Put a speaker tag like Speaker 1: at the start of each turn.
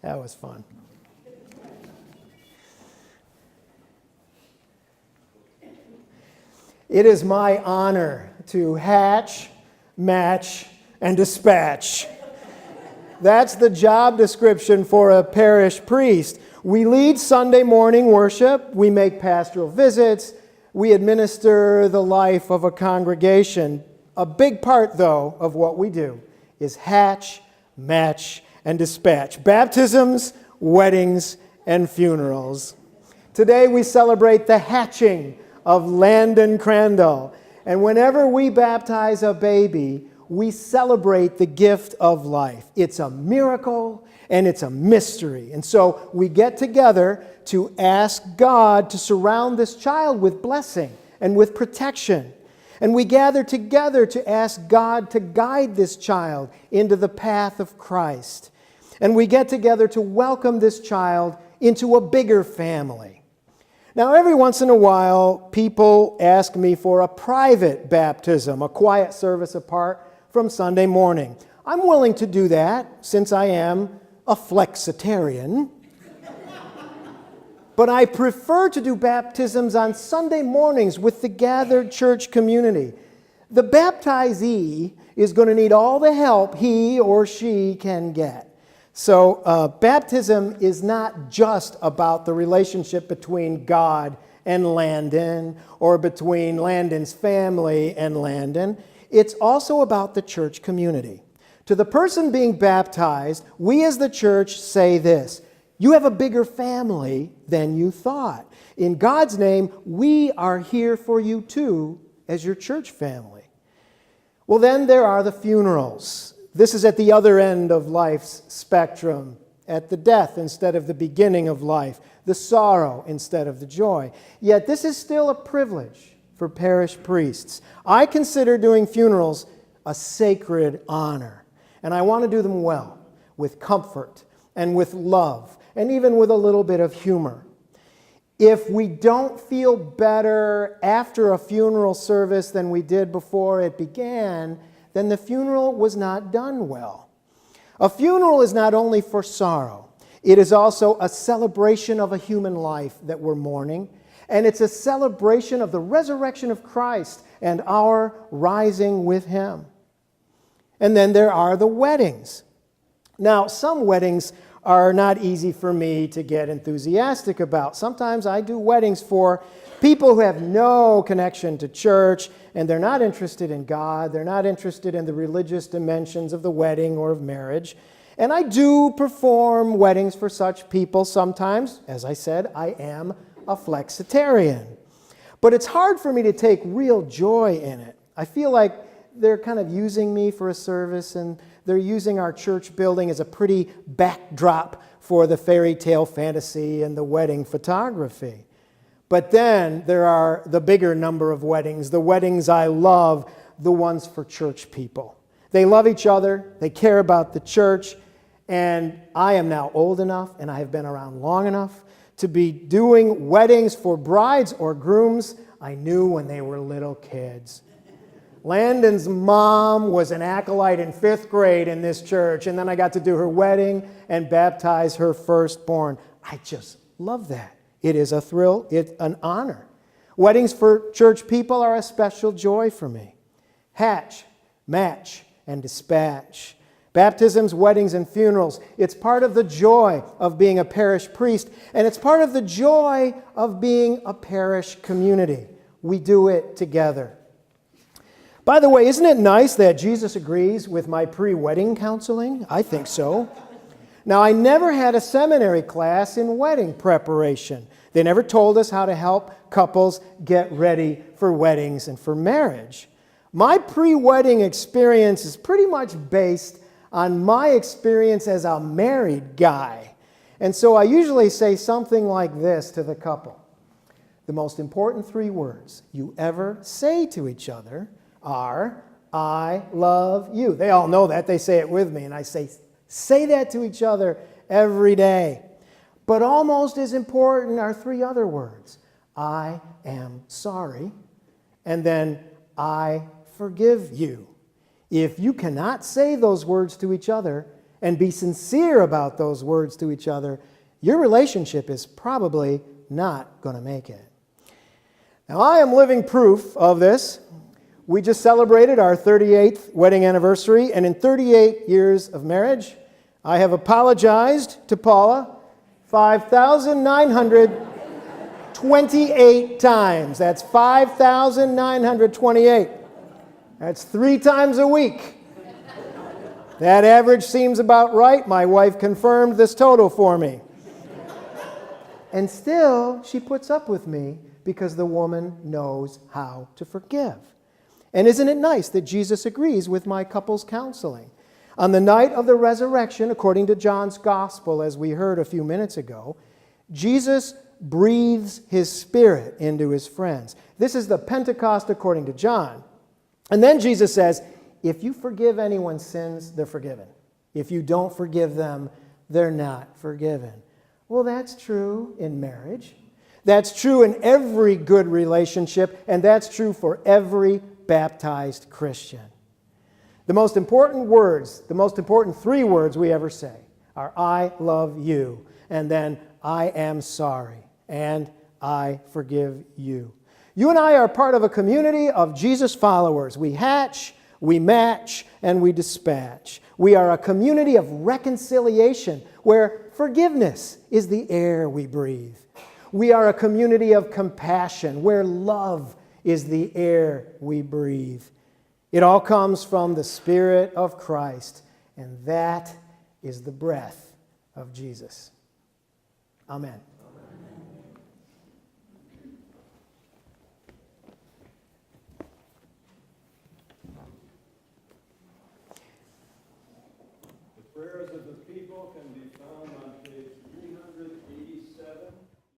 Speaker 1: That was fun. It is my honor to hatch, match, and dispatch. That's the job description for a parish priest. We lead Sunday morning worship, we make pastoral visits, we administer the life of a congregation. A big part, though, of what we do is hatch, match, and dispatch. Baptisms, weddings, and funerals. Today we celebrate the hatching of Landon Crandall. And whenever we baptize a baby, we celebrate the gift of life. It's a miracle and it's a mystery. And so we get together to ask God to surround this child with blessing and with protection. And we gather together to ask God to guide this child into the path of Christ. And we get together to welcome this child into a bigger family. Now, every once in a while, people ask me for a private baptism, a quiet service apart from Sunday morning. I'm willing to do that since I am a flexitarian. But I prefer to do baptisms on Sunday mornings with the gathered church community. The baptizee is going to need all the help he or she can get. So baptism is not just about the relationship between God and Landon or between Landon's family and Landon. It's also about the church community. To the person being baptized, we as the church say this: you have a bigger family than you thought. In God's name, we are here for you too as your church family. Well, then there are the funerals. This is at the other end of life's spectrum, at the death instead of the beginning of life, the sorrow instead of the joy. Yet this is still a privilege for parish priests. I consider doing funerals a sacred honor, and I want to do them well, with comfort and with love, and even with a little bit of humor. If we don't feel better after a funeral service than we did before it began, then the funeral was not done well. A funeral is not only for sorrow, it is also a celebration of a human life that we're mourning, and it's a celebration of the resurrection of Christ and our rising with Him. And then there are the weddings. Now, some weddings are not easy for me to get enthusiastic about. Sometimes I do weddings for people who have no connection to church, and they're not interested in God. They're not interested in the religious dimensions of the wedding or of marriage. And I do perform weddings for such people sometimes. As I said, I am a flexitarian. But it's hard for me to take real joy in it. I feel like they're kind of using me for a service, and they're using our church building as a pretty backdrop for the fairy tale fantasy and the wedding photography. But then there are the bigger number of weddings, the weddings I love, the ones for church people. They love each other, they care about the church, and I am now old enough, and I have been around long enough to be doing weddings for brides or grooms I knew when they were little kids. Landon's mom was an acolyte in 5th grade in this church, and then I got to do her wedding and baptize her firstborn. I just love that. It is a thrill, it's an honor. Weddings for church people are a special joy for me. Hatch, match, and dispatch. Baptisms, weddings, and funerals. It's part of the joy of being a parish priest, and it's part of the joy of being a parish community. We do it together. By the way, isn't it nice that Jesus agrees with my pre-wedding counseling? I think so. Now, I never had a seminary class in wedding preparation. They never told us how to help couples get ready for weddings and for marriage. My pre-wedding experience is pretty much based on my experience as a married guy. And so I usually say something like this to the couple. The most important 3 words you ever say to each other are, I love you. They all know that. They say it with me. And I say that to each other every day. But almost as important are 3 other words. I am sorry. And then I forgive you. If you cannot say those words to each other, and be sincere about those words to each other, your relationship is probably not going to make it. Now, I am living proof of this. We just celebrated our 38th wedding anniversary, and in 38 years of marriage, I have apologized to Paula 5,928 times. That's 5,928. That's 3 times a week. That average seems about right. My wife confirmed this total for me. And still, she puts up with me because the woman knows how to forgive. And isn't it nice that Jesus agrees with my couples counseling? On the night of the resurrection, according to John's Gospel, as we heard a few minutes ago, Jesus breathes his Spirit into his friends. This is the Pentecost according to John. And then Jesus says, if you forgive anyone's sins, they're forgiven. If you don't forgive them, they're not forgiven. Well, that's true in marriage. That's true in every good relationship, and that's true for every baptized Christian. The most important words, the most important 3 words we ever say are, I love you, and then I am sorry, and I forgive you. You and I are part of a community of Jesus followers. We hatch, we match, and we dispatch. We are a community of reconciliation where forgiveness is the air we breathe. We are a community of compassion where love is the air we breathe. It all comes from the Spirit of Christ, and that is the breath of Jesus. Amen.
Speaker 2: The prayers of the people can be found on